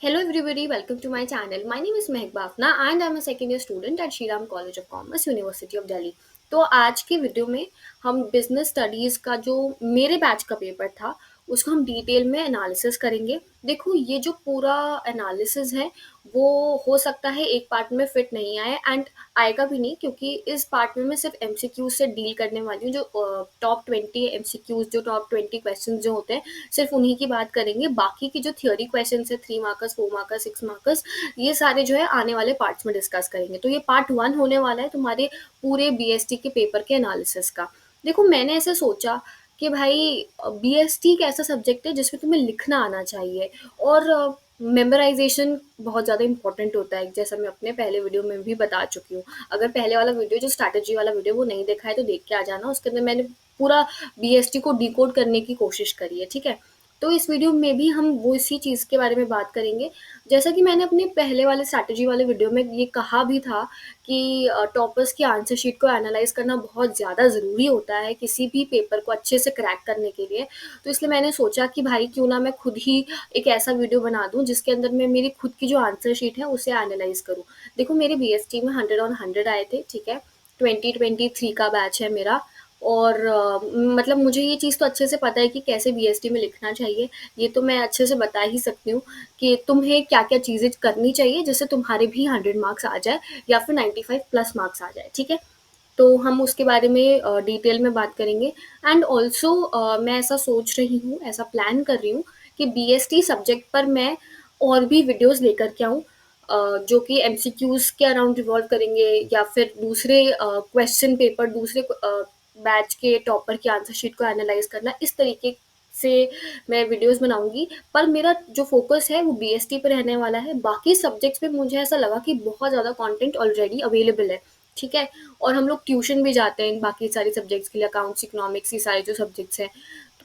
Hello everybody, welcome to my channel. My name is Mehak Bafna and I'm a second year student at Shriram College of Commerce, University of Delhi. तो आज की video में हम business studies का जो मेरे batch का paper था उसको हम डिटेल में एनालिसिस करेंगे। देखो ये जो पूरा एनालिसिस है वो हो सकता है एक पार्ट में फिट नहीं आए एंड आएगा भी नहीं, क्योंकि इस पार्ट में मैं सिर्फ एमसीक्यूज से डील करने वाली हूँ। जो टॉप 20 एमसीक्यूज, जो टॉप 20 क्वेश्चन जो होते हैं, सिर्फ उन्हीं की बात करेंगे। बाकी की जो थियोरी क्वेश्चन है, 3 मार्कर्स, 4 मार्कर्स, 6 मार्कर्स, ये सारे जो है आने वाले पार्ट्स में डिस्कस करेंगे। तो ये पार्ट 1 होने वाला है तुम्हारे पूरे बीएसटी के पेपर के एनालिसिस का। देखो मैंने ऐसे सोचा कि भाई बीएसटी एक ऐसा सब्जेक्ट है जिसमें तुम्हें लिखना आना चाहिए और मेमोराइजेशन बहुत ज़्यादा इंपॉर्टेंट होता है, जैसा मैं अपने पहले वीडियो में भी बता चुकी हूँ। अगर पहले वाला वीडियो, जो स्ट्रैटेजी वाला वीडियो, वो नहीं देखा है तो देख के आ जाना। उसके अंदर मैंने पूरा बीएसटी को डिकोड करने की कोशिश करी है, ठीक है। तो इस वीडियो में भी हम वो इसी चीज़ के बारे में बात करेंगे। जैसा कि मैंने अपने पहले वाले स्ट्रैटेजी वाले वीडियो में ये कहा भी था कि टॉपर्स की आंसर शीट को एनालाइज करना बहुत ज़्यादा ज़रूरी होता है किसी भी पेपर को अच्छे से क्रैक करने के लिए। तो इसलिए मैंने सोचा कि भाई क्यों ना मैं खुद ही एक ऐसा वीडियो बना दूं जिसके अंदर मैं मेरी खुद की जो आंसर शीट है उसे एनालाइज करूं। देखो मेरे बीएसटी में 100 on 100 आए थे, ठीक है। 2023 का बैच है मेरा। और मतलब मुझे ये चीज़ तो अच्छे से पता है कि कैसे बीएसटी में लिखना चाहिए। ये तो मैं अच्छे से बता ही सकती हूँ कि तुम्हें क्या क्या चीज़ें करनी चाहिए जिससे तुम्हारे भी 100 मार्क्स आ जाए या फिर 95+ मार्क्स आ जाए, ठीक है। तो हम उसके बारे में डिटेल में बात करेंगे। एंड ऑल्सो मैं ऐसा सोच रही हूँ, ऐसा प्लान कर रही हूँ कि बीएसटी सब्जेक्ट पर मैं और भी वीडियोस लेकर के आऊँ, जो कि एमसीक्यूज के अराउंड रिवॉल्व करेंगे या फिर दूसरे क्वेश्चन पेपर, दूसरे बैच के टॉपर की आंसर शीट को एनालाइज करना, इस तरीके से मैं वीडियोस बनाऊंगी। पर मेरा जो फोकस है वो बीएसटी पर रहने वाला है। बाकी सब्जेक्ट्स पे मुझे ऐसा लगा कि बहुत ज़्यादा कंटेंट ऑलरेडी अवेलेबल है, ठीक है। और हम लोग ट्यूशन भी जाते हैं बाकी सारे सब्जेक्ट्स के लिए, अकाउंट्स, इकोनॉमिक्स, ये सारे जो सब्जेक्ट्स हैं।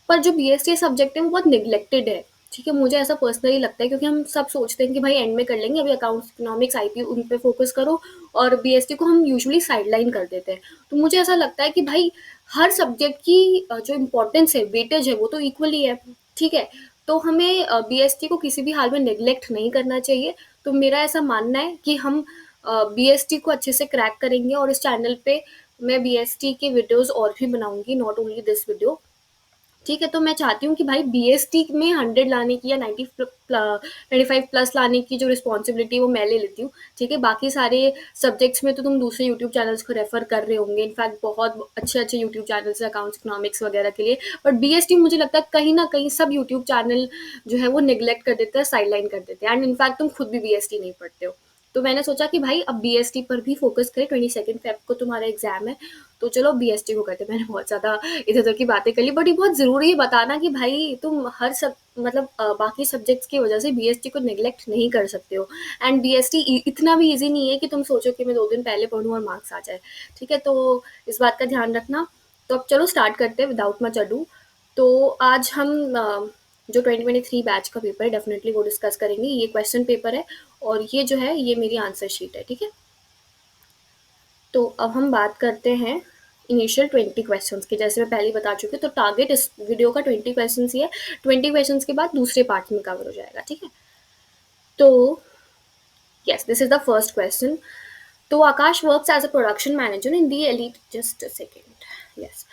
पर जो बीएसटी सब्जेक्ट है वो बहुत निगलेक्टेड है, ठीक है। मुझे ऐसा पर्सनली लगता है, क्योंकि हम सब सोचते हैं कि भाई एंड में कर लेंगे, अभी अकाउंट्स, इकोनॉमिक्स, आईपी, उन पे फोकस करो, और बीएसटी को हम यूजुअली साइडलाइन कर देते हैं। तो मुझे ऐसा लगता है कि भाई हर सब्जेक्ट की जो इम्पोर्टेंस है, वेटेज है, वो तो इक्वली है, ठीक है। तो हमें बीएसटी को किसी भी हाल में नेग्लेक्ट नहीं करना चाहिए। तो मेरा ऐसा मानना है कि हम बीएसटी को अच्छे से क्रैक करेंगे, और इस चैनल पे मैं बीएसटी के वीडियोस और भी बनाऊंगी, नॉट ओनली दिस वीडियो, ठीक है। तो मैं चाहती हूँ कि भाई बीएसटी में 100 लाने की या 95+ लाने की जो रिस्पॉन्सिबिलिटी वो मैं ले लेती हूँ, ठीक है। बाकी सारे सब्जेक्ट्स में तो तुम दूसरे यूट्यूब चैनल्स को रेफर कर रहे होंगे, इनफैक्ट बहुत अच्छे अच्छे यूट्यूब चैनल्स है अकाउंट्स, इकोनॉमिक्स वगैरह के लिए। बट बीएसटी मुझे लगता है कहीं ना कहीं सब यूट्यूब चैनल जो है वो निगलेक्ट कर देते हैं, साइडलाइन कर देते हैं, एंड इनफैक्ट तुम खुद भी बीएसटी नहीं पढ़ते हो। तो मैंने सोचा कि भाई अब बीएसटी पर भी फोकस करें। 22 फेब को तुम्हारा एग्जाम है, तो चलो बीएसटी को करते हैं। मैंने बहुत ज़्यादा इधर उधर की बातें कर ली, बट ये बहुत ज़रूरी है बताना कि भाई तुम हर सब मतलब बाकी सब्जेक्ट्स की वजह से बीएसटी को निगलेक्ट नहीं कर सकते हो। एंड बीएसटी इतना भी इजी नहीं है कि तुम सोचो कि मैं 2 दिन पहले पढ़ूँ और मार्क्स आ जाए, ठीक है। तो इस बात का ध्यान रखना। तो अब चलो स्टार्ट करते हैं विदाउट मच अडू। तो आज हम जो 2023 बैच का पेपर है, डेफिनेटली वो डिस्कस करेंगे। ये क्वेश्चन पेपर है और ये जो है ये मेरी आंसर शीट है, ठीक है। तो अब हम बात करते हैं इनिशियल 20 क्वेश्चंस की। जैसे मैं पहले ही बता चुकी हूँ, तो टारगेट इस वीडियो का 20 क्वेश्चंस ही है। 20 क्वेश्चंस के बाद दूसरे पार्ट में कवर हो जाएगा, ठीक है। तो yes, this is the first question. तो Akash works as a production manager in the elite, just a second, yes,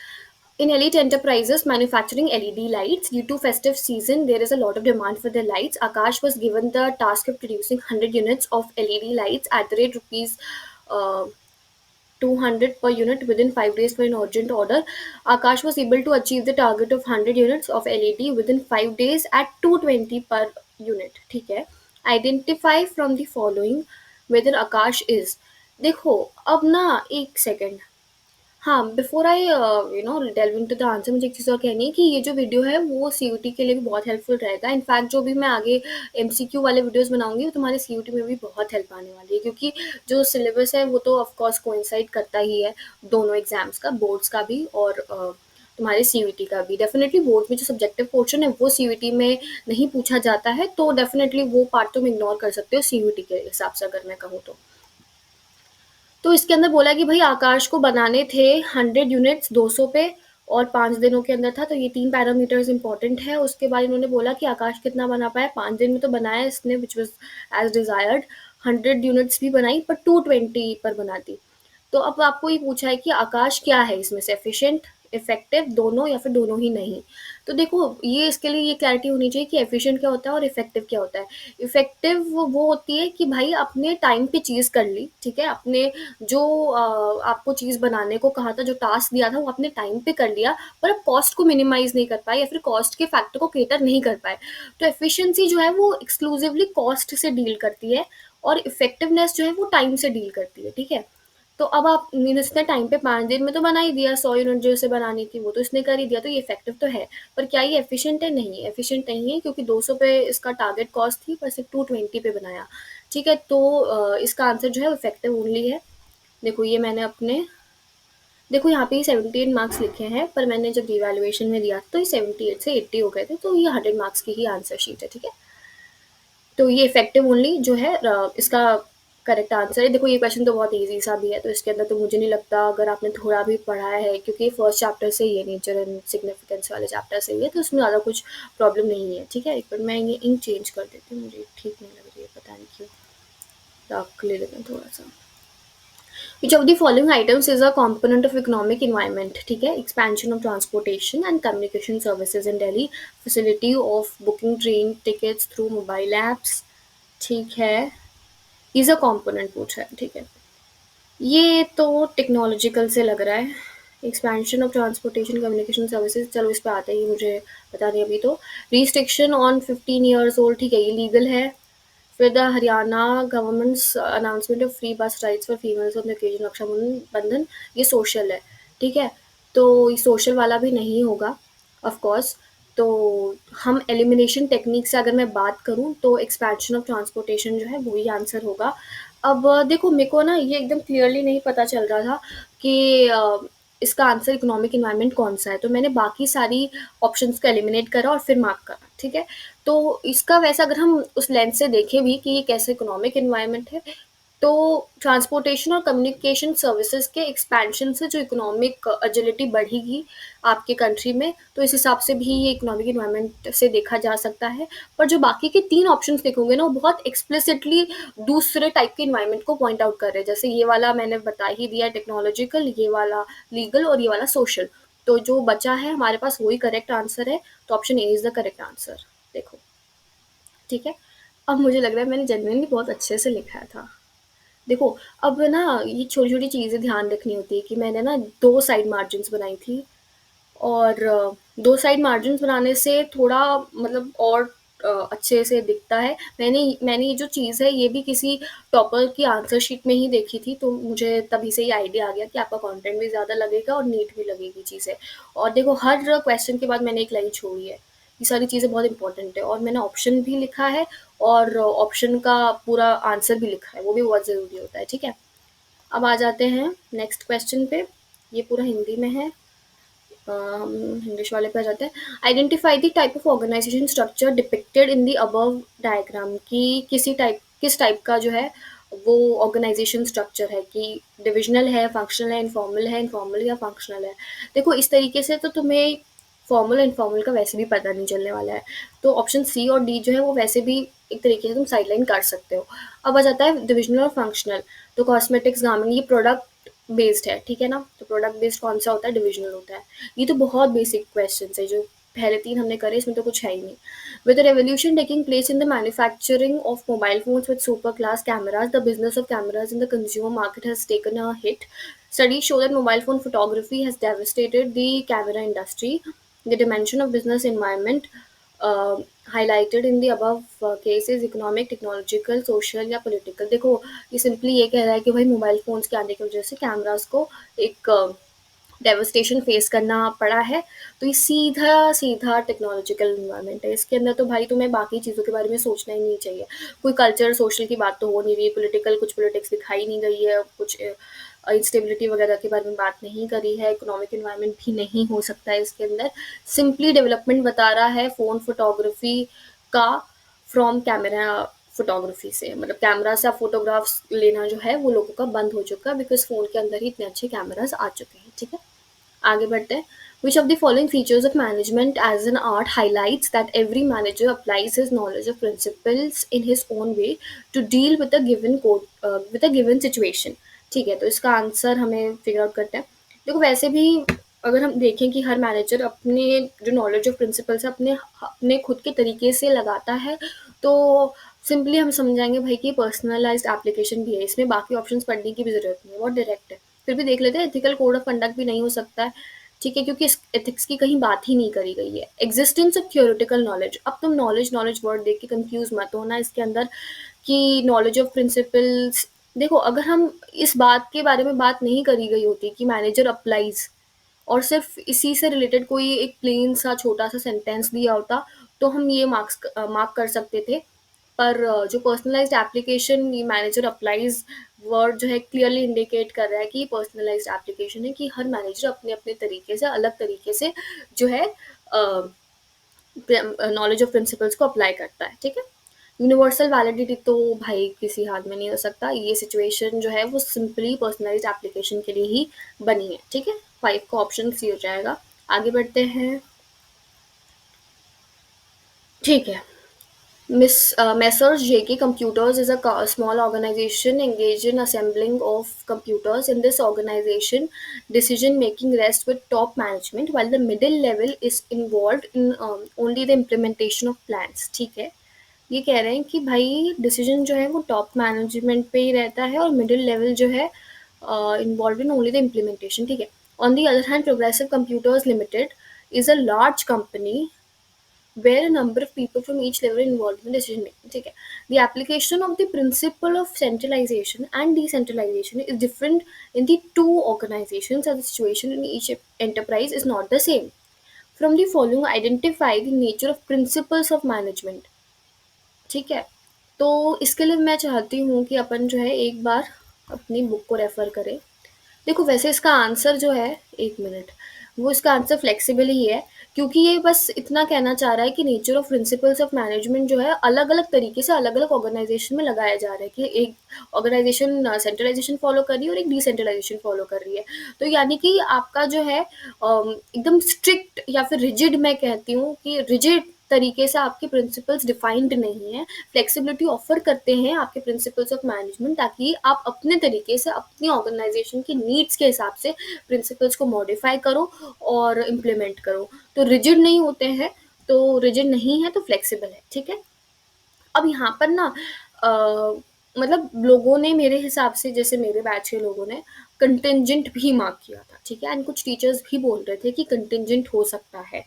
in Elite Enterprises manufacturing LED lights. Due to festive season, there is a lot of demand for the lights. Akash was given the task of producing 100 units of LED lights at the rate rupees uh, 200 per unit within 5 days for an urgent order. Akash was able to achieve the target of 100 units of LED within 5 days at 220 per unit, ठीक है। Identify from the following whether Akash is, देखो अब ना एक second, हाँ, before I delve into the answer, मुझे एक चीज़ और कहनी है कि ये जो वीडियो है वो सीयूटी के लिए भी बहुत हेल्पफुल रहेगा। इनफैक्ट जो भी मैं आगे एमसीक्यू वाले वीडियोस बनाऊंगी वो तुम्हारे सीयूटी में भी बहुत हेल्प आने वाली है, क्योंकि जो सिलेबस है वो तो ऑफ कोर्स कोइंसाइड करता ही है दोनों एग्जाम्स का, बोर्ड्स का भी और तुम्हारे सीयूटी का भी। डेफिनेटली बोर्ड में जो सब्जेक्टिव पोर्शन है वो सीयूटी में नहीं पूछा जाता है, तो डेफिनेटली वो पार्ट तुम इग्नोर कर सकते हो सीयूटी के हिसाब से, अगर मैं कहूँ तो। तो इसके अंदर बोला कि भाई आकाश को बनाने थे 100 यूनिट्स 200 पे, और 5 दिनों के अंदर था, तो ये 3 पैरामीटर्स इम्पोर्टेंट है। उसके बाद इन्होंने बोला कि आकाश कितना बना पाया, 5 दिन में तो बनाया इसने which was as desired, 100 units भी बनाई पर 220 पर बना दी। तो अब आपको ये पूछा है कि आकाश क्या है इसमें से, एफिशिएंट, इफेक्टिव, दोनों या फिर दोनों ही नहीं। तो देखो ये इसके लिए ये क्लैरिटी होनी चाहिए कि एफिशिएंट क्या होता है और इफेक्टिव क्या होता है। इफेक्टिव वो होती है कि भाई अपने टाइम पे चीज़ कर ली, ठीक है, अपने जो आपको चीज़ बनाने को कहा था, जो टास्क दिया था वो अपने टाइम पे कर लिया, पर अब कॉस्ट को मिनिमाइज नहीं कर पाए या फिर कॉस्ट के फैक्टर को केटर नहीं कर पाए। तो एफिशिएंसी जो है वो एक्सक्लूसिवली कॉस्ट से डील करती है और इफेक्टिवनेस जो है वो टाइम से डील करती है, ठीक है। तो अब आप इसने टाइम पे 5 दिन में तो बना ही दिया, 100 यूनिट जो इसे बनानी थी वो तो इसने कर ही दिया, तो ये इफेक्टिव तो है। पर क्या ये एफिशिएंट है? नहीं, एफिशिएंट नहीं है, क्योंकि 200 पे इसका टारगेट कॉस्ट थी पर सिर्फ 220 पे बनाया, ठीक है। तो इसका आंसर जो है इफेक्टिव ओनली है। देखो ये मैंने अपने, देखो यहाँ पे 78 मार्क्स लिखे हैं, पर मैंने जब रिवैल्यूएशन में दिया तो ये 78 से 80 हो गए थे, तो ये 100 मार्क्स की ही आंसर शीट है, ठीक है। तो ये इफेक्टिव ओनली जो है इसका करेक्ट आंसर है। देखो ये क्वेश्चन तो बहुत इजी सा भी है, तो इसके अंदर तो मुझे नहीं लगता, अगर आपने थोड़ा भी पढ़ा है, क्योंकि फर्स्ट चैप्टर से ही है, नेचर एंड सिग्निफिकेंस वाले चैप्टर से ही है, तो उसमें ज़्यादा कुछ प्रॉब्लम नहीं है, ठीक है। एक बार मैं ये इंक चेंज कर देती हूँ, मुझे ठीक नहीं लग रही है, पता नहीं क्यों। डार्क ले लेते हैं थोड़ा सा। Which of the following items is a component of economic environment? ठीक है, expansion of transportation and communication services in Delhi, facility of booking train tickets through mobile apps, ठीक है, इज अ कॉम्पोनेंट पूछा है, ठीक है। ये तो टेक्नोलॉजिकल से लग रहा है। Expansion of transportation communication services, चलो इस पे आते ही, मुझे पता नहीं अभी तो। रिस्ट्रिक्शन ऑन 15 ईयर्स ओल्ड, ठीक है, ये लीगल है। फिर the Haryana government's announcement of free bus rides for females on the occasion Rakshabandhan, ये सोशल है, ठीक है। तो ये सोशल वाला भी नहीं होगा ऑफ कोर्स। तो हम एलिमिनेशन टेक्निक से अगर मैं बात करूं तो एक्सपेंशन ऑफ ट्रांसपोर्टेशन जो है वही आंसर होगा। अब देखो मेरे को ना ये एकदम क्लियरली नहीं पता चल रहा था कि इसका आंसर इकोनॉमिक इन्वायरमेंट कौन सा है, तो मैंने बाकी सारी ऑप्शंस को एलिमिनेट करा और फिर मार्क करा, ठीक है। तो इसका वैसा अगर हम उस लेंस से देखें भी कि ये कैसे इकोनॉमिक इन्वायरमेंट है, तो ट्रांसपोर्टेशन और कम्युनिकेशन सर्विसेज के एक्सपेंशन से जो इकोनॉमिक एजिलिटी बढ़ेगी आपके कंट्री में, तो इस हिसाब से भी ये इकोनॉमिक इन्वायरमेंट से देखा जा सकता है। पर जो बाकी के 3 ऑप्शंस देखोगे ना, वो बहुत एक्सप्लिसिटली दूसरे टाइप के इन्वायरमेंट को पॉइंट आउट कर रहे हैं। जैसे ये वाला मैंने बता ही दिया टेक्नोलॉजिकल, ये वाला लीगल और ये वाला सोशल। तो जो बचा है हमारे पास वही करेक्ट आंसर है, तो option A is the correct answer. देखो, ठीक है। अब मुझे लग रहा है मैंने जेन्युइनली बहुत अच्छे से लिखा था। देखो, अब ना ये छोटी-छोटी चीज़ें ध्यान रखनी होती है कि मैंने ना 2 साइड मार्जिन्स बनाई थी, और 2 साइड मार्जिन्स बनाने से थोड़ा मतलब और अच्छे से दिखता है। मैंने ये जो चीज़ है ये भी किसी टॉपर की आंसर शीट में ही देखी थी, तो मुझे तभी से ये आइडिया आ गया कि आपका कंटेंट भी ज़्यादा लगेगा और नीट भी लगेगी चीज़ें। और देखो हर क्वेश्चन के बाद मैंने एक लाइन छोड़ी है। ये सारी चीज़ें बहुत इंपॉर्टेंट है, और मैंने ऑप्शन भी लिखा है और ऑप्शन का पूरा आंसर भी लिखा है, वो भी बहुत ज़रूरी होता है, ठीक है। अब आ जाते हैं नेक्स्ट क्वेश्चन पे। ये पूरा हिंदी में है, हम इंग्लिश वाले पे आ जाते हैं। Identify the type of organisation structure depicted in the above diagram, कि किस टाइप का जो है वो ऑर्गेनाइजेशन स्ट्रक्चर है, कि डिविजनल है, फंक्शनल है, इनफॉर्मल या फंक्शनल है। देखो इस तरीके से तो तुम्हें फॉर्मल इनफॉर्मल का वैसे भी पता नहीं चलने वाला है, तो ऑप्शन सी और डी जो है वो वैसे भी एक तरीके से तुम साइडलाइन कर सकते हो। अब आ जाता है डिविजनल और फंक्शनल। तो कॉस्मेटिक्स, गार्मेंट, ये प्रोडक्ट बेस्ड है, ठीक है ना। तो प्रोडक्ट बेस्ड कौन सा होता है? डिविजनल होता है। ये तो बहुत बेसिक क्वेश्चन है, जो पहले 3 हमने करे, इसमें तो कुछ है ही नहीं। With the revolution taking place in the manufacturing of mobile phones with super class cameras, the business of cameras in the consumer market has taken a hit. Studies show that mobile phone photography has devastated the camera industry. The dimension of business environment uh, highlighted in the above cases economic, technological, social या political। देखो ये simply ये कह रहा है कि भाई mobile phones के आने की वजह से कैमरास को एक डेवस्टेशन फेस करना पड़ा है। तो ये सीधा सीधा टेक्नोलॉजिकल इन्वायरमेंट है, इसके अंदर तो भाई तुम्हें बाकी चीज़ों के बारे में सोचना ही नहीं चाहिए। कोई कल्चर सोशल की बात तो हो नहीं रही, पॉलिटिकल कुछ पॉलिटिक्स दिखाई नहीं गई है, कुछ इंस्टेबिलिटी वगैरह के बारे में बात नहीं करी है, इकोनॉमिक इन्वायरमेंट भी नहीं हो सकता है इसके अंदर। सिंपली डेवलपमेंट बता रहा है फ़ोन फोटोग्राफी का, फ्रॉम कैमरा फोटोग्राफी से, मतलब कैमरा से आप फोटोग्राफ्स लेना जो है वो लोगों का बंद हो चुका है, बिकॉज फ़ोन के अंदर ही इतने अच्छे कैमराज आ चुके हैं, ठीक है। आगे बढ़ते हैं। Which of the following features of management as an art highlights that every manager applies his knowledge of principles in his own way to deal with a given code with a given situation? ठीक है, तो इसका answer हमें figure out करते हैं। देखो वैसे भी अगर हम देखें कि हर मैनेजर अपने जो नॉलेज ऑफ प्रिंसिपल्स है अपने अपने खुद के तरीके से लगाता है, तो सिंपली हम समझाएंगे भाई कि पर्सनलाइज्ड एप्लीकेशन भी है इसमें, बाकी ऑप्शंस पढ़ने की भी ज़रूरत नहीं है, बहुत डायरेक्ट है। फिर भी देख लेते हैं, एथिकल कोड ऑफ कंडक्ट भी नहीं हो सकता है, ठीक है, क्योंकि इस एथिक्स की कहीं बात ही नहीं करी गई है। एग्जिस्टेंस ऑफ थियोरेटिकल नॉलेज, अब तुम नॉलेज नॉलेज वर्ड देख के कंफ्यूज मत होना इसके अंदर कि नॉलेज ऑफ प्रिंसिपल्स। देखो अगर हम इस बात के बारे में बात नहीं करी गई होती कि मैनेजर अप्लाइज और सिर्फ इसी से रिलेटेड कोई एक प्लेन सा छोटा सा सेंटेंस दिया होता, तो हम ये मार्क कर सकते थे। पर जो पर्सनलाइज्ड एप्लीकेशन ये मैनेजर अप्लाइज वर्ड जो है क्लियरली इंडिकेट कर रहा है कि पर्सनलाइज्ड एप्लीकेशन है, कि हर मैनेजर अपने अपने तरीके से अलग तरीके से जो है नॉलेज ऑफ प्रिंसिपल्स को अप्लाई करता है, ठीक है। यूनिवर्सल वैलिडिटी तो भाई किसी हाथ में नहीं हो सकता, ये सिचुएशन जो है वो सिंपली पर्सनलाइज्ड एप्लीकेशन के लिए ही बनी है, ठीक है। 5 का ऑप्शन सी हो जाएगा। आगे बढ़ते हैं, ठीक है। Messrs. JK Computers is a small organization engaged in assembling of computers. In this organization, decision making rests with top management, while the middle level is involved in only the implementation of plans. ठीक है, ये कह रहे हैं कि भाई decision जो है वो टॉप मैनेजमेंट पे ही रहता है और मिडिल लेवल जो है involve in only the implementation, ठीक है। On the other hand, progressive computers limited is a large company where a number of people from each level are involved in decision making, ठीक है। The application of the principle of centralization and decentralization is different in the two organizations, as the situation in each enterprise is not the same. From the following, identify the nature of principles of management, ठीक है। तो इसके लिए मैं चाहती हूँ कि अपन जो है एक बार अपनी बुक को रेफर करें। देखो वैसे इसका आंसर जो है, एक मिनट, वो इसका आंसर फ्लेक्सिबल ही है, क्योंकि ये बस इतना कहना चाह रहा है कि nature of principles of management जो है अलग अलग तरीके से अलग अलग ऑर्गेनाइजेशन में लगाया जा रहा है, कि एक ऑर्गेनाइजेशन सेंट्रलाइजेशन फॉलो कर रही है और एक डिसेंट्रलाइजेशन फॉलो कर रही है। तो यानी कि आपका जो है एकदम स्ट्रिक्ट या फिर रिजिड, मैं कहती हूँ कि रिजिड तरीके से आपके प्रिंसिपल्स डिफाइंड नहीं है, फ्लेक्सिबिलिटी ऑफर करते हैं आपके प्रिंसिपल्स ऑफ मैनेजमेंट, ताकि आप अपने तरीके से अपनी ऑर्गेनाइजेशन की नीड्स के हिसाब से प्रिंसिपल्स को मॉडिफाई करो और इम्प्लीमेंट करो। तो रिजिड नहीं होते हैं, तो रिजिड नहीं है तो फ्लेक्सिबल है, ठीक है। अब यहाँ पर ना मतलब लोगों ने मेरे हिसाब से, जैसे मेरे बैच के लोगों ने कंटिंजेंट भी मार्क किया था, ठीक है, एंड कुछ टीचर्स भी बोल रहे थे कि कंटिंजेंट हो सकता है,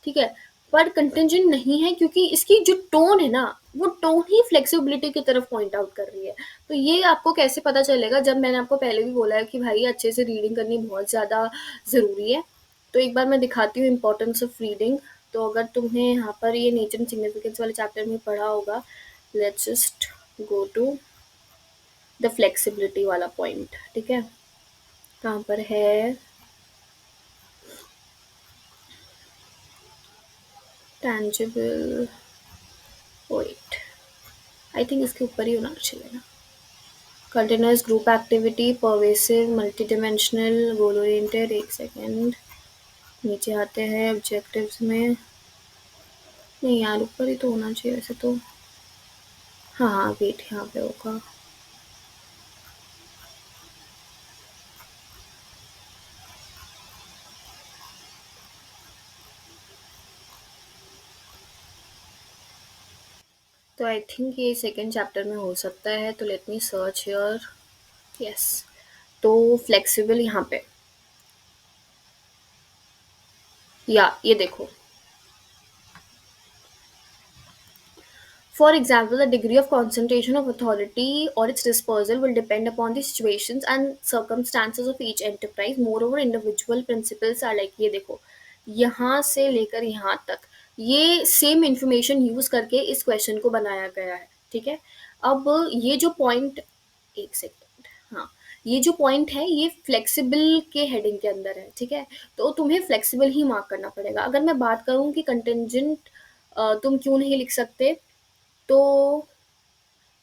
ठीक है। पर कंटिंजेंट नहीं है, क्योंकि इसकी जो टोन है ना, वो टोन ही फ्लेक्सिबिलिटी की तरफ पॉइंट आउट कर रही है। तो ये आपको कैसे पता चलेगा, जब मैंने आपको पहले भी बोला है कि भाई अच्छे से रीडिंग करनी बहुत ज़्यादा ज़रूरी है। तो एक बार मैं दिखाती हूँ इम्पोर्टेंस ऑफ रीडिंग। तो अगर तुम्हें यहाँ पर ये नेचर एंड सिग्निफिकेंस वाले चैप्टर में पढ़ा होगा, let's just go to the flexibility वाला पॉइंट, ठीक है। कहाँ पर है, टैंजिबल, वेट, आई थिंक इसके ऊपर ही होना चाहिए ना। Continuous group activity, pervasive, multi dimensional, goal oriented, एक सेकेंड, नीचे आते हैं ऑब्जेक्टिव्स में, नहीं यार ऊपर ही तो होना चाहिए वैसे तो, हाँ हाँ वेट यहाँ पे होगा। तो आई थिंक ये सेकेंड चैप्टर में हो सकता है, तो let me search here. Yes, तो फ्लेक्सिबल यहाँ पे, या ये देखो, for example, the degree of concentration of authority or its dispersal will depend upon the situations and circumstances of each enterprise. Moreover, individual principles are like, ये देखो, यहाँ से लेकर यहाँ तक ये सेम इंफॉर्मेशन यूज करके इस क्वेश्चन को बनाया गया है, ठीक है। अब ये जो पॉइंट, एक सेकेंड, हाँ, ये जो पॉइंट है ये फ्लेक्सिबल के हेडिंग के अंदर है, ठीक है। तो तुम्हें फ्लेक्सिबल ही मार्क करना पड़ेगा। अगर मैं बात करूँ कि कंटेंजेंट तुम क्यों नहीं लिख सकते, तो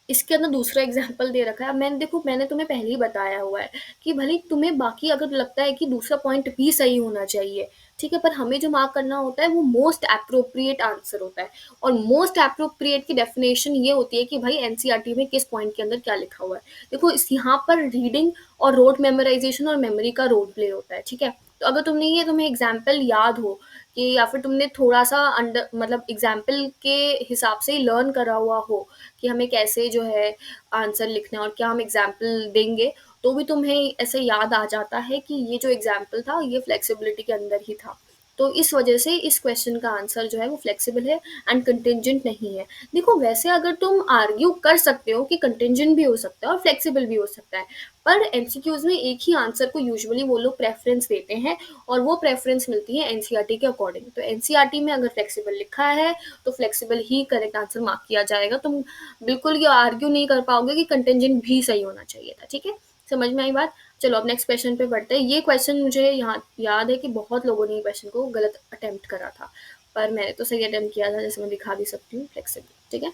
इसके अंदर दूसरा एग्जाम्पल दे रखा है। अब मैंने तुम्हें पहले ही बताया हुआ है कि भले तुम्हें बाकी अगर लगता है कि दूसरा पॉइंट भी सही होना चाहिए, ठीक है, पर हमें जो मार्क करना होता है वो मोस्ट अप्रोप्रिएट आंसर होता है। और मोस्ट अप्रोप्रिएट की डेफिनेशन ये होती है कि भाई एनसीईआरटी में किस पॉइंट के अंदर क्या लिखा हुआ है। देखो इस यहाँ पर रीडिंग और रोड मेमोराइजेशन और मेमोरी का रोल प्ले होता है, ठीक है। तो अगर तुम्हें एग्जाम्पल याद हो कि या फिर तुमने थोड़ा सा अंडर मतलब एग्जाम्पल के हिसाब से ही लर्न करा हुआ हो कि हमें कैसे जो है आंसर लिखना है और क्या हम एग्जाम्पल देंगे, तो भी तुम्हें ऐसे याद आ जाता है कि ये जो एग्जाम्पल था ये फ्लेक्सिबिलिटी के अंदर ही था। तो इस वजह से इस क्वेश्चन का आंसर जो है वो फ्लेक्सिबल है एंड कंटिंजेंट नहीं है। देखो वैसे अगर तुम आर्ग्यू कर सकते हो कि कंटिंजेंट भी हो सकता है और फ्लेक्सिबल भी हो सकता है, पर एमसीक्यूज में एक ही आंसर को यूजुअली वो लोग प्रेफरेंस देते हैं, और वो प्रेफरेंस मिलती है एनसीईआरटी के अकॉर्डिंग। तो एनसीईआरटी में अगर फ्लेक्सिबल लिखा है तो फ्लेक्सिबल ही करेक्ट आंसर मार्क किया जाएगा। तुम बिल्कुल ये आर्ग्यू नहीं कर पाओगे कि कंटेंजेंट भी सही होना चाहिए था, ठीक है। समझ में आई बात? चलो अब नेक्स्ट क्वेश्चन पे बढ़ते हैं। ये क्वेश्चन मुझे यहाँ याद है कि बहुत लोगों ने ये क्वेश्चन को गलत अटेम्प्ट करा था, पर मैंने तो सही अटेम्प्ट किया था, जैसे मैं दिखा भी सकती हूँ फ्लेक्सिबल, ठीक है।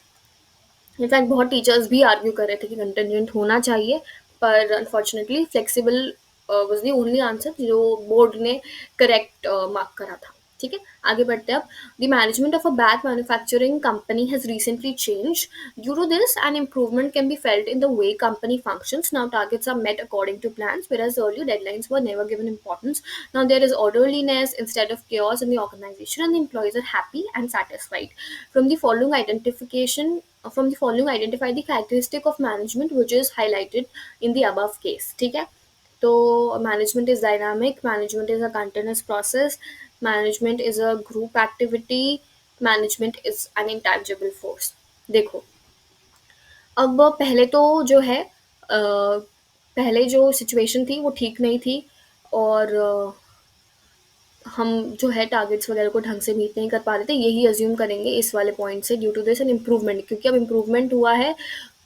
इनफैक्ट बहुत टीचर्स भी आर्ग्यू कर रहे थे कि कंटेंजेंट होना चाहिए, पर unfortunately flexible was the only answer जो बोर्ड ने करेक्ट मार्क करा था, ठीक है। आगे बढ़ते हैं अब। The management of a bag manufacturing company has recently change. Due to this an improvement can be felt in the way company functions. Now targets are met according to plans, whereas earlier deadlines were never given importance. Now there is orderliness instead of chaos in the organization, and the employees are happy and satisfied. From the following identification from the following identify the characteristic of management which is highlighted in the above case, ठीक है। तो management is dynamic, management is a continuous process, management is a group activity, management is N intangible force. देखो अब पहले तो जो है पहले जो सिचुएशन थी वो ठीक नहीं थी, और हम जो है टारगेट्स वगैरह को ढंग से मीट नहीं कर पा रहे थे, यही अज्यूम करेंगे इस वाले पॉइंट से। Due to this an improvement, क्योंकि अब इम्प्रूवमेंट हुआ है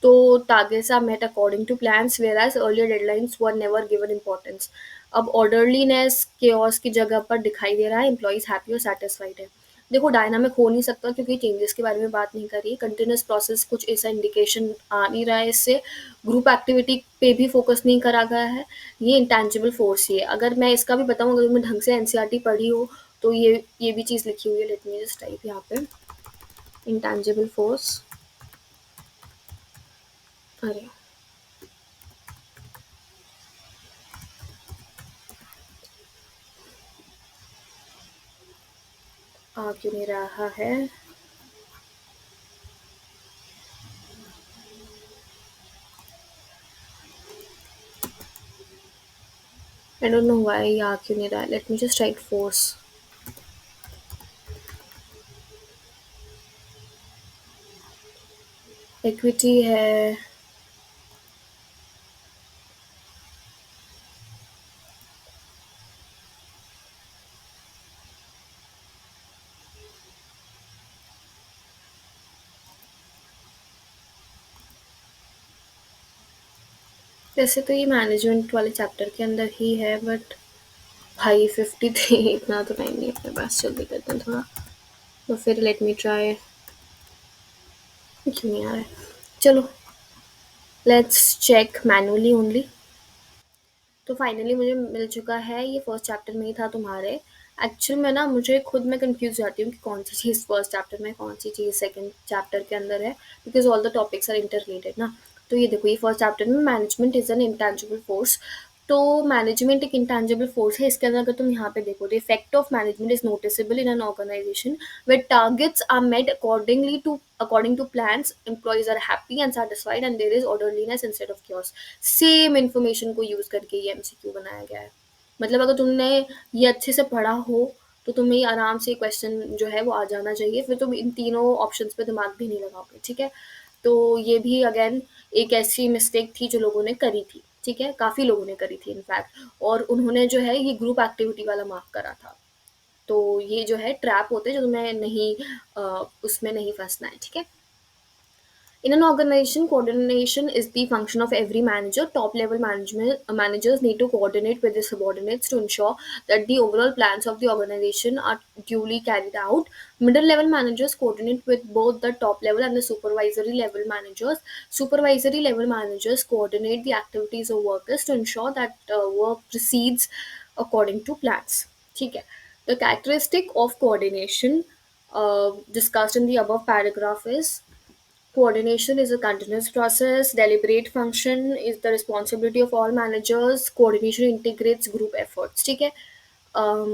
तो targets are met according to plans, whereas earlier deadlines were never given importance. अब ऑर्डरलीनेस केओस की जगह पर दिखाई दे रहा है, एम्प्लॉइज हैप्पी और सेटिस्फाइड है। देखो डायनामिक हो नहीं सकता क्योंकि चेंजेस के बारे में बात नहीं करी, कंटिन्यूस प्रोसेस कुछ ऐसा इंडिकेशन आ नहीं रहा है इससे, ग्रुप एक्टिविटी पे भी फोकस नहीं करा गया है, ये इंटेंजिबल फोर्स ही है। अगर मैं इसका भी बताऊँ, अगर तुमने ढंग से एनसीईआरटी पढ़ी हो तो ये भी चीज़ लिखी हुई है। लेट मी जस्ट टाइप यहाँ पे इंटेंजिबल फोर्स। अरे आ क्यों नहीं रहा है? आई डोंट नो व्हाई आ क्यों नहीं रहा है। Let me just right force. Equity है। वैसे तो ये मैनेजमेंट वाले चैप्टर के अंदर ही है, बट भाई 53 इतना तो टाइम नहीं है अपने पास, जल्दी करते हैं थोड़ा। तो फिर लेट मी ट्राई। क्यों नहीं आ रहा है? चलो लेट्स चेक मैनुअली ओनली। तो फाइनली मुझे मिल चुका है, ये फर्स्ट चैप्टर में ही था तुम्हारे। एक्चुअल में ना मुझे खुद मैं कंफ्यूज जाती हूँ कि कौन सी चीज़ फर्स्ट चैप्टर में, कौन सी चीज़ सेकंड चैप्टर के अंदर है, because all the topics are inter related ना। तो ये देखो, ये फर्स्ट चैप्टर में management is an intangible force. तो मैनेजमेंट एक इंटेंजिबल फोर्स है। इसके अंदर अगर तुम यहाँ पे देखो, the effect of management is noticeable in an organisation where targets are met according to plans, employees are happy and satisfied, and there is orderliness instead of chaos। Same information को use करके ये MCQ बनाया गया है। मतलब अगर तुमने ये अच्छे से पढ़ा हो तो तुम्हें आराम से क्वेश्चन जो है वो आ जाना चाहिए, फिर तुम इन तीनों ऑप्शंस पे दिमाग भी नहीं लगाओगे, ठीक है। तो ये भी अगेन एक ऐसी मिस्टेक थी जो लोगों ने करी थी, ठीक है, काफ़ी लोगों ने करी थी इनफैक्ट, और उन्होंने जो है ये ग्रुप एक्टिविटी वाला मार्क करा था। तो ये जो है ट्रैप होते हैं जो तुम्हें नहीं उसमें नहीं फंसना है, ठीक है। In an organization, coordination is the function of every manager. Top level managers need to coordinate with their subordinates to ensure that the overall plans of the organization are duly carried out. Middle level managers coordinate with both the top level and the supervisory level managers. Supervisory level managers coordinate the activities of workers to ensure that work proceeds according to plans. ठीक है. The characteristic of coordination discussed in the above paragraph is: coordination is a continuous process. Deliberate function is the responsibility of all managers. Coordination integrates group efforts. ठीक है. um,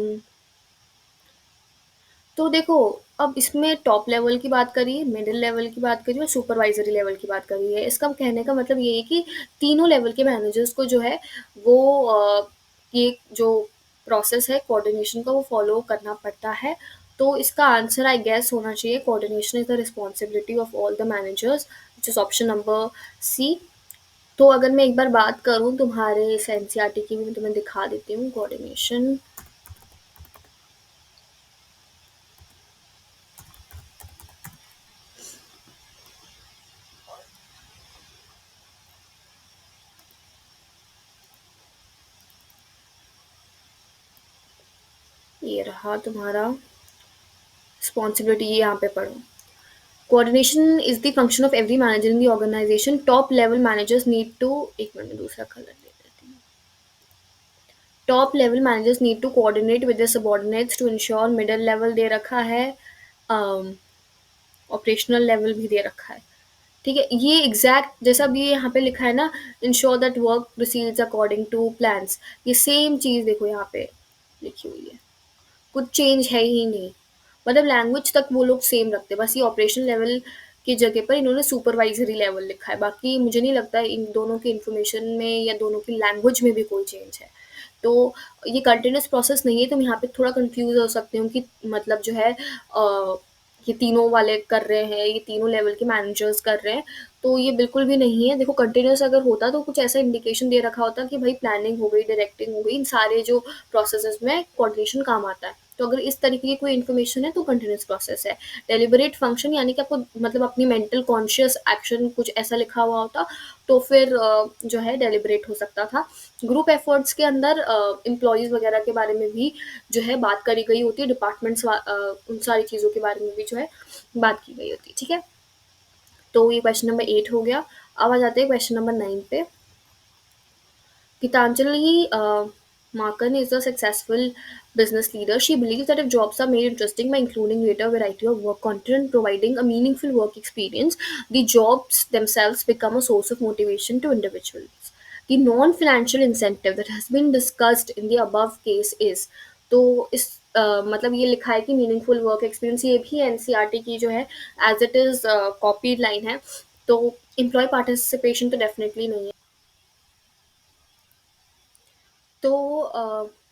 तो देखो, अब इसमें top level की बात करिए, मिडिल लेवल की बात करिए और सुपरवाइजरी लेवल की बात करिए। इसका कहने का मतलब ये है कि तीनों लेवल के मैनेजर्स को जो है वो ये जो प्रोसेस है कोऑर्डिनेशन का वो फॉलो करना पड़ता है। तो इसका आंसर आई गेस होना चाहिए coordination is the responsibility of all the managers, which is option number C. तो अगर मैं एक बार बात करूँ तुम्हारे इस एनसीईआरटी की भी, मैं तुम्हें दिखा देती हूँ कोऑर्डिनेशन। ये रहा तुम्हारा रिस्पॉन्सिबिलिटी, ये यहाँ पे पढ़ो। Coordination is the function of every manager in the organisation. Top level managers need to, एक मिनट में दूसरा कलर ले लेती हूँ। Top level managers need to coordinate with the subordinates to ensure. Middle level दे रखा है, ऑपरेशनल लेवल भी दे रखा है। ठीक है, ये एग्जैक्ट जैसा भी यहाँ पे लिखा है ना, ensure that work proceeds according to plans, ये सेम चीज़ देखो यहाँ पे लिखी हुई है, कुछ चेंज है ही नहीं। मतलब लैंग्वेज तक वो लोग सेम रखते हैं, बस ये ऑपरेशन लेवल की जगह पर इन्होंने सुपरवाइजरी लेवल लिखा है। बाकी मुझे नहीं लगता इन दोनों की इन्फॉर्मेशन में या दोनों की लैंग्वेज में भी कोई चेंज है। तो ये कंटिन्यूस प्रोसेस नहीं है। तुम यहाँ पे थोड़ा कंफ्यूज हो सकते हो कि मतलब जो है ये तीनों वाले कर रहे हैं, ये तीनों लेवल के मैनेजर्स कर रहे हैं, तो ये बिल्कुल भी नहीं है। देखो कंटिन्यूस अगर होता तो कुछ ऐसा इंडिकेशन दे रखा होता कि भाई प्लानिंग हो गई, डायरेक्टिंग हो गई, इन सारे जो प्रोसेसेस में कोऑर्डिनेशन काम आता है। तो अगर इस तरीके की कोई इन्फॉर्मेशन है तो कंटिन्यूस प्रोसेस है। डेलिबरेट फंक्शन यानी कि आपको मतलब अपनी मेंटल कॉन्शियस एक्शन कुछ ऐसा लिखा हुआ होता तो फिर जो है डेलिबरेट हो सकता था। ग्रुप एफर्ट्स के अंदर एम्प्लॉयज़ वगैरह के बारे में भी जो है बात करी गई होती है, डिपार्टमेंट्स उन सारी चीज़ों के बारे में भी जो है बात की गई होती है। ठीक है, तो ये क्वेश्चन नंबर 8 हो गया। अब आ जाते हैं क्वेश्चन नंबर 9 पे। Gitanjali Markan is a successful business leader. She believes that if jobs are made interesting by including greater variety of work content and providing a meaningful work experience, the jobs themselves become a source of motivation to individuals. The non-financial incentive that has been discussed in the above case is, तो इस मतलब ये लिखा है कि meaningful work experience, ये भी NCERT की जो है as it is copied line है। तो एम्प्लॉय पार्टिसिपेशन तो डेफिनेटली नहीं है। तो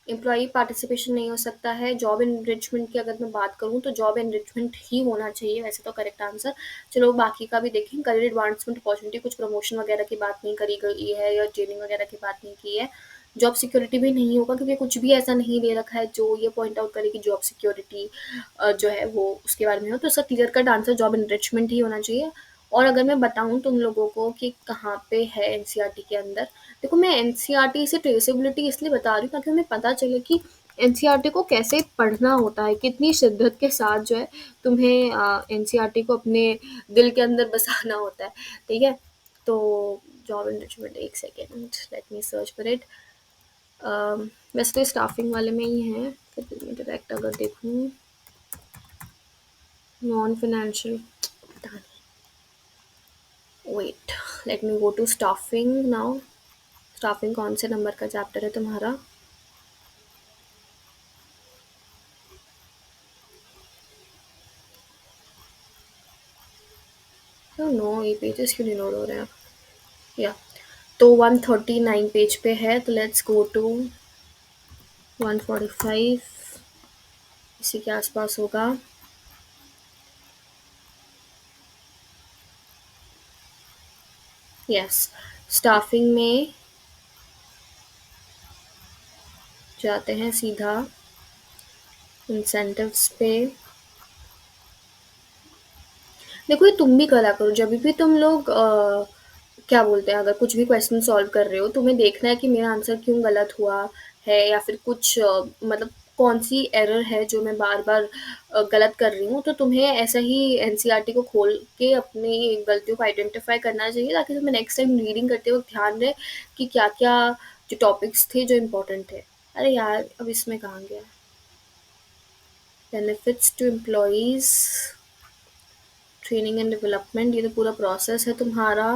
एम्प्लॉई पार्टिसिपेशन नहीं हो सकता है। जॉब एनरिचमेंट की अगर मैं बात करूँ तो जॉब एनरिचमेंट ही होना चाहिए वैसे तो करेक्ट आंसर। चलो बाकी का भी देखें। करियर एडवांसमेंट अपॉर्चुनिटी, कुछ प्रमोशन वगैरह की बात नहीं करी गई है या ट्रेनिंग वगैरह की बात नहीं की है। जॉब सिक्योरिटी भी नहीं होगा क्योंकि कुछ भी ऐसा नहीं दे रखा है जो ये पॉइंट आउट करे कि जॉब सिक्योरिटी जो है वो उसके बारे में हो। तो इसका clear cut answer job enrichment ही होना चाहिए। और अगर मैं बताऊँ तुम लोगों को कि कहाँ पे है एनसीईआरटी के अंदर, देखो मैं एनसीईआरटी से ट्रेसेबिलिटी इसलिए बता रही हूँ ताकि हमें पता चले कि एनसीईआरटी को कैसे पढ़ना होता है, कितनी शिद्दत के साथ जो है तुम्हें एनसीईआरटी को अपने दिल के अंदर बसाना होता है। ठीक है, तो जॉब एनरिचमेंट, एक second let me search for it. वैसे तो स्टाफिंग वाले में ही है, फिर मैं डायरेक्ट अगर देखूँ नॉन फाइनेंशियल, पता नहीं, wait let me go to staffing now. Staffing कौन से नंबर का चैप्टर है तुम्हारा? नो, ये पेजेस क्यों नहीं लोड हो रहे हैं? या तो 139 पेज पे है, तो लेट्स गो टू 145, इसी के आसपास होगा। यस, स्टाफिंग में जाते हैं सीधा इंसेंटिव्स पे। देखो ये तुम भी करा करो, जब भी तुम लोग क्या बोलते हैं, अगर कुछ भी क्वेश्चन सॉल्व कर रहे हो, तुम्हें देखना है कि मेरा आंसर क्यों गलत हुआ है, या फिर कुछ मतलब कौन सी एरर है जो मैं बार बार गलत कर रही हूँ। तो तुम्हें ऐसा ही एनसीईआरटी को खोल के अपनी गलतियों को आइडेंटिफाई करना चाहिए, ताकि तुम्हें नेक्स्ट टाइम रीडिंग करते वक्त ध्यान रहे कि क्या क्या जो टॉपिक्स थे जो इम्पोर्टेंट थे। अरे यार, अब इसमें कहाँ गया, benefits to employees, training and development, ये तो पूरा प्रोसेस है तुम्हारा,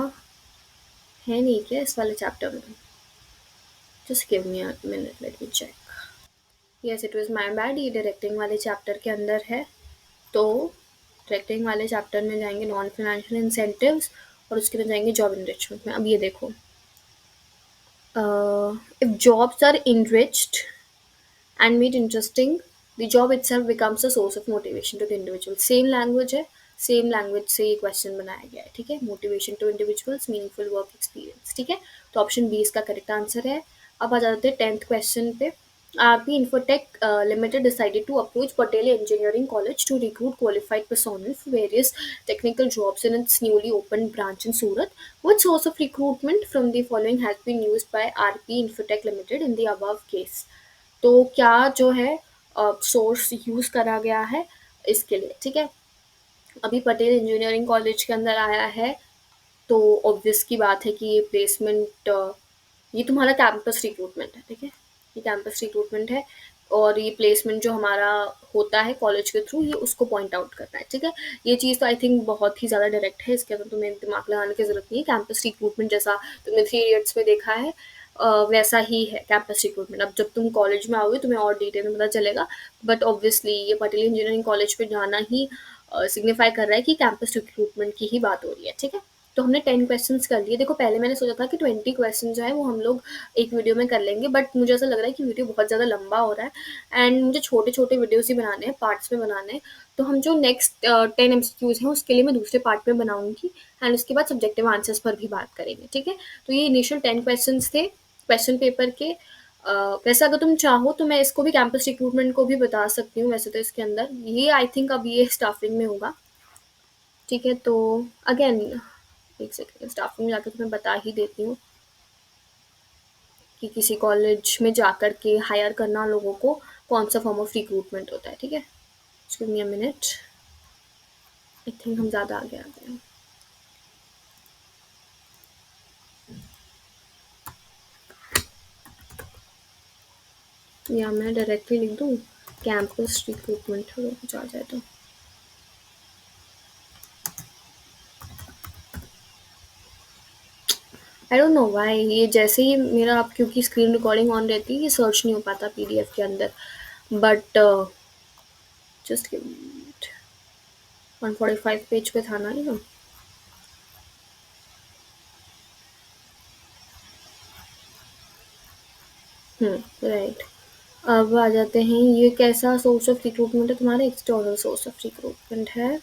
है नहीं क्या इस वाले चैप्टर में? Just give me a minute, let me check. Yes, it was my bad, ये डायरेक्टिंग वाले चैप्टर के अंदर है। तो डायरेक्टिंग वाले चैप्टर में जाएंगे नॉन फाइनेंशियल इंसेंटिव्स, और उसके में जाएंगे जॉब इनरिचमेंट में। अब ये देखो, if jobs are enriched and made interesting, the job itself becomes a source of motivation to the individual. Same language है, सेम लैंग्वेज से ये क्वेश्चन बनाया गया है, ठीक है। Motivation to individuals, meaningful work experience, ठीक है। तो ऑप्शन बी इसका करेक्ट आंसर है। अब आ जाते हैं 10th क्वेश्चन पे। RP Infotech Limited decided to approach Patel Engineering College to recruit qualified personnel for various technical jobs in its newly opened branch in Surat. What source of recruitment from the following has been used by RP Infotech Limited in the above case? तो क्या जो है source use करा गया है इसके लिए, ठीक है। अभी पटेल इंजीनियरिंग कॉलेज के अंदर आया है, तो ऑब्वियस की बात है कि ये प्लेसमेंट, ये तुम्हारा कैंपस रिक्रूटमेंट है, ठीक है। ये कैंपस रिक्रूटमेंट है, और ये प्लेसमेंट जो हमारा होता है कॉलेज के थ्रू, ये उसको पॉइंट आउट करना है, ठीक है। ये चीज़ तो आई थिंक बहुत ही ज़्यादा डायरेक्ट है, इसके अंदर तुम्हें दिमाग लगाने की ज़रूरत नहीं है। कैंपस रिक्रूटमेंट जैसा तुमने 3 इडियट्स में देखा है, वैसा ही है कैंपस रिक्रूटमेंट। अब जब तुम कॉलेज में आओगे तुम्हें और डिटेल में पता चलेगा, बट ऑब्वियसली ये पटेल इंजीनियरिंग कॉलेज पे जाना ही सिग्निफाई कर रहा है कि कैंपस रिक्रूटमेंट की ही बात हो रही है, ठीक है। तो हमने 10 क्वेश्चंस कर लिए। देखो पहले मैंने सोचा था कि 20 क्वेश्चन जो है वो हम लोग एक वीडियो में कर लेंगे, बट मुझे ऐसा लग रहा है कि वीडियो बहुत ज़्यादा लंबा हो रहा है, एंड मुझे छोटे छोटे वीडियोस ही बनाने हैं, पार्ट्स में बनाने हैं। तो हम जो नेक्स्ट 10 एमसीक्यूज हैं उसके लिए मैं दूसरे पार्ट में बनाऊंगी, एंड उसके बाद सब्जेक्टिव आंसर्स पर भी बात करेंगे, ठीक है। तो ये इनिशियल 10 क्वेश्चन थे क्वेश्चन पेपर के। वैसे अगर तुम चाहो तो मैं इसको भी कैंपस रिक्रूटमेंट को भी बता सकती हूँ, वैसे तो इसके अंदर ये आई थिंक अब ये स्टाफिंग में होगा, ठीक है। तो अगेन एक सेकेंड, स्टाफिंग में जाकर तो मैं बता ही देती हूँ कि किसी कॉलेज में जाकर के हायर करना लोगों को कौन सा फॉर्म ऑफ रिक्रूटमेंट होता है, ठीक है। Give me a minute, I think हम ज़्यादा आगे आ गए हैं। या मैं डायरेक्टली लिख दूँ कैंपस रिक्रूटमेंट, कुछ आ जाए तो। आई डोंट नो व्हाई ये जैसे ही मेरा, आप क्योंकि स्क्रीन रिकॉर्डिंग ऑन रहती है, ये सर्च नहीं हो पाता पीडीएफ के अंदर, but just give me 145 page पे था ना ये। राइट। अब आ जाते हैं, ये कैसा सोर्स ऑफ रिक्रूटमेंट है तुम्हारा? एक्सटर्नल सोर्स ऑफ रिक्रूटमेंट है,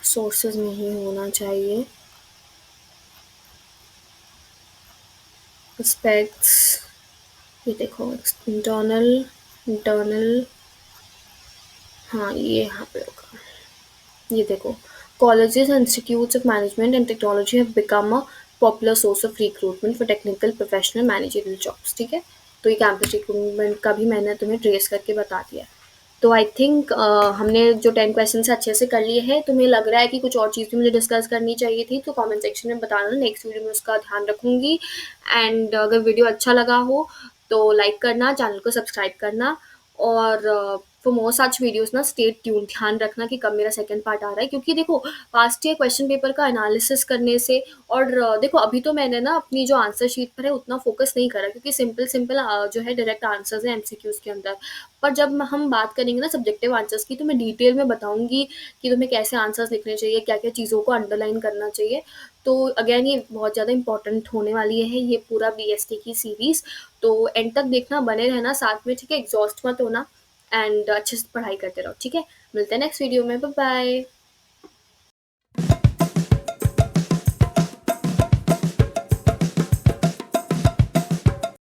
सोर्सेज में ही होना चाहिए। एस्पेक्ट्स, ये देखो इंटरनल, इंटरनल, हाँ ये यहाँ पे होगा। ये देखो, colleges and institutes of management and technology have become a popular source of recruitment for technical professional managerial jobs, ठीक है। तो ये कैंपस रिक्रूटमेंट का भी मैंने तुम्हें ट्रेस करके बता दिया। तो आई थिंक हमने जो 10 क्वेश्चन अच्छे से कर लिए हैं। तुम्हें लग रहा है कि कुछ और चीज़ भी मुझे डिस्कस करनी चाहिए थी तो कमेंट सेक्शन में बताना, नेक्स्ट वीडियो में उसका ध्यान रखूँगी। एंड अगर वीडियो अच्छा लगा हो तो लाइक करना, चैनल को सब्सक्राइब करना, और फॉर मोर सच वीडियोस ना स्टे ट्यून, ध्यान रखना कि कब मेरा सेकंड पार्ट आ रहा है, क्योंकि देखो पास्ट ईयर क्वेश्चन पेपर का एनालिसिस करने से, और देखो अभी तो मैंने ना अपनी जो आंसर शीट पर है उतना फोकस नहीं करा, क्योंकि सिंपल सिंपल जो है डायरेक्ट आंसर्स है एमसीक्यूज के अंदर। पर जब हम बात करेंगे ना सब्जेक्टिव आंसर्स की, तो मैं डिटेल में बताऊंगी कि तुम्हें कैसे आंसर्स लिखने चाहिए, क्या क्या चीज़ों को अंडरलाइन करना चाहिए। तो अगेन ये बहुत ज़्यादा इंपॉर्टेंट होने वाली है ये पूरा बीएसटी की सीरीज़। तो एंड तक देखना, बने रहना साथ में, ठीक है। एग्जॉस्ट मत होना, एंड अच्छे से पढ़ाई करते रहो, ठीक है। मिलते हैं नेक्स्ट वीडियो में, बाय बाय।